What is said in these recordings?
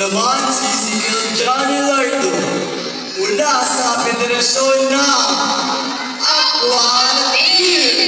naman si Ezekiel Johnny Lardo mula sa Federasyon ng Aquatic.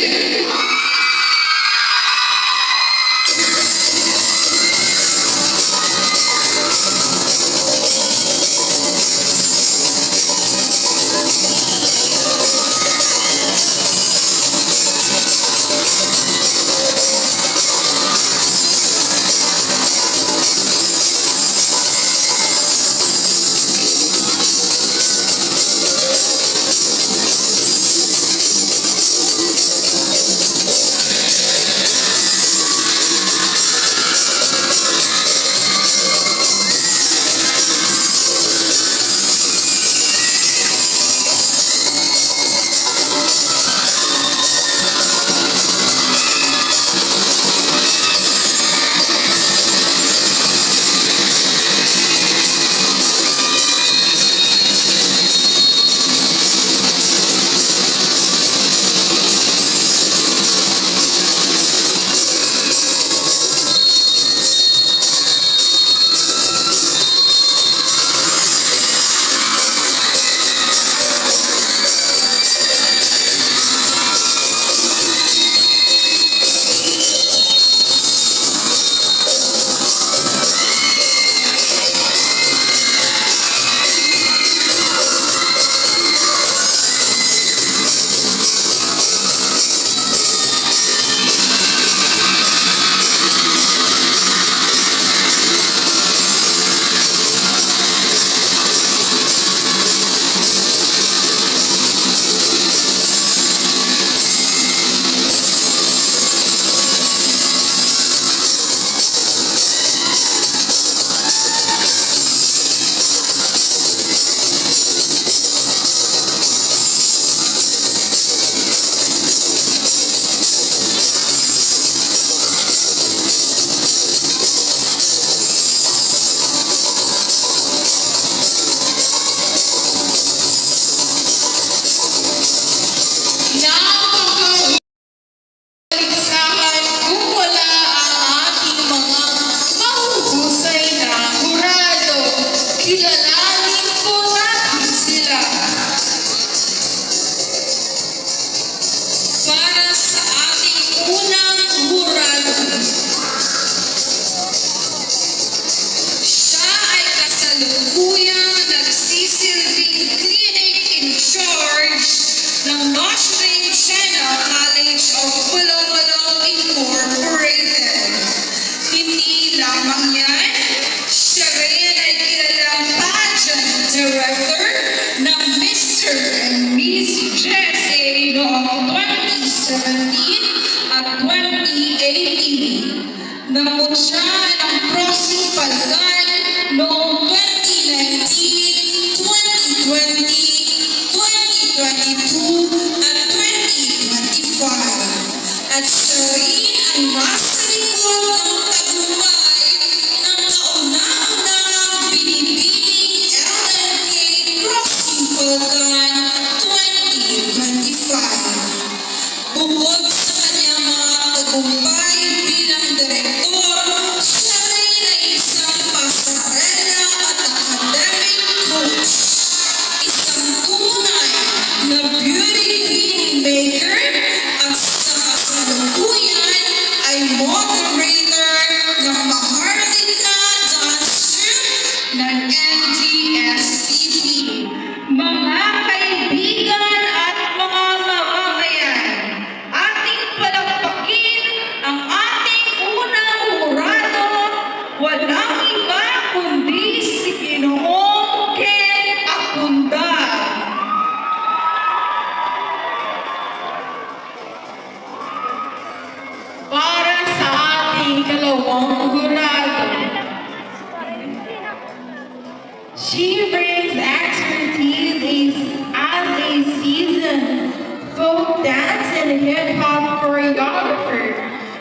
She brings expertise as a seasoned folk dance and hip-hop choreographer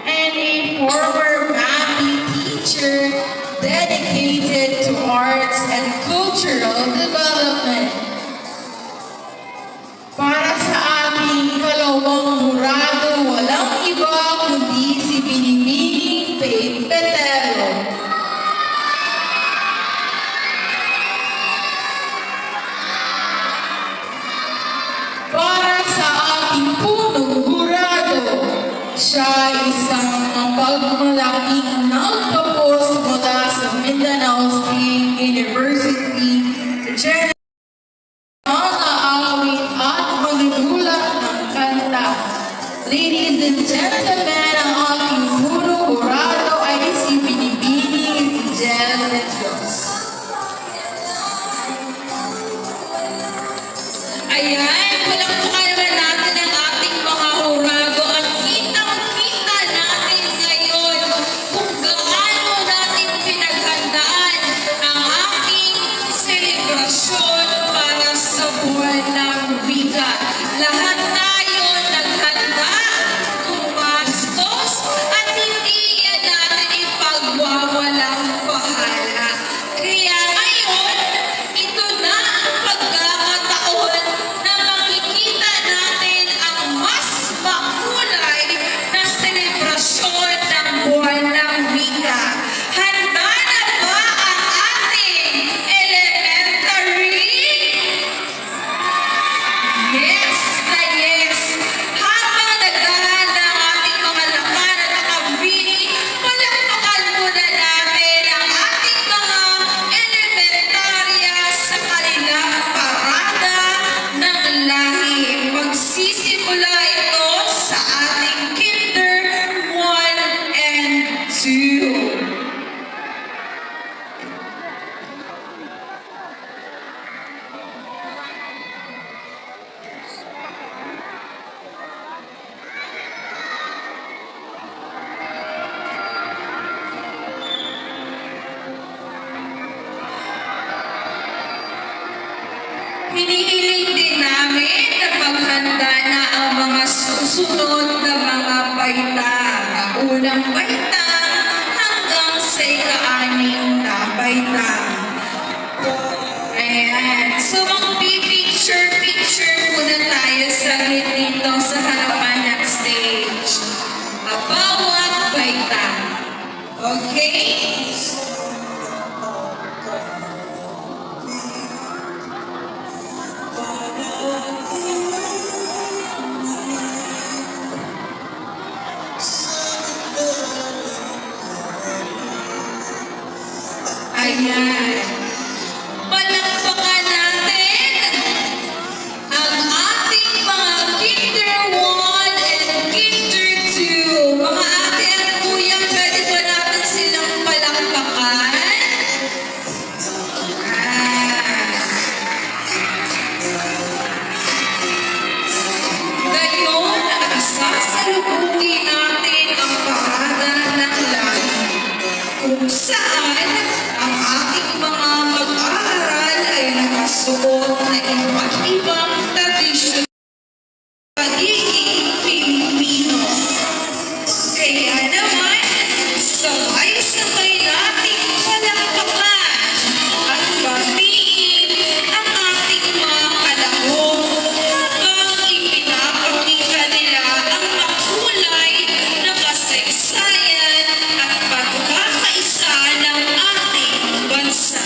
and a former math teacher dedicated to arts and cultural development. Para sa aming ikalawang jurado, walang iba kundi si Binibining Faith Petero. malaking nagtapos mula sa Mindanao State University sa mga awit at manunulat ng kanta. Ladies and gentlemen, ang ating puro kurado ay si Binibini Rigel de Dios. Ayan, palakpakan naman natin ang ating mga hurado at kitang-kita natin ngayon kung gaano natin pinaghandaan ang ating selebrasyon para sa buwan ng wika. Lahat tayo naghanda, tumastos, at hindi yan natin ipagwawalang bahala. Kaya ngayon, ito na ang pagkakataon na makikita natin ang mas makulay na selebrasyon ng buwan ng wika. Handa na ba ang ating elementary? Yes na yes! Habang naghahanda ang ating mga lakan at nakabini, palakpakan muna natin ang ating mga elementarya sa kanilang parada ng lahi. Magsisimula ito sa ating Kinder 1 and 2. Hinihiling din namin na maghanda na ang mga susunod na mga baita. Ang unang baita hanggang sa ika-anim na baita. Ayan. So mag-picture muna tayo sa dito sa harapan ng stage. Ang bawat baita. Okay? Ayan. Palakpakan natin ang ating mga Kinder 1 and Kinder 2. Mga ate at kuya, pwede ba natin silang palakpakan? Ngayon, sasalubungin natin ang parada ng lahi kung saan ang ating mga mag-aaral ay nakasuot na iba't ibang tradisyon pagiging Pilipino. Kaya naman, sabay-sabay nating palakpakan at batiin ang ating mga kalahok habang ipinapakita nila ang makulay na kasaysayan at pagkakaisa ng ating bansa.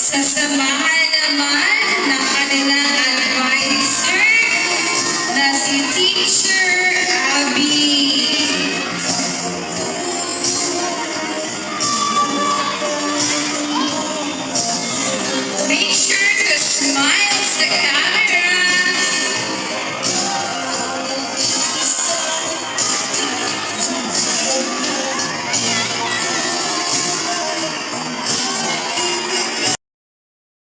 Sasamahan naman ng kanilang advisor na si Teacher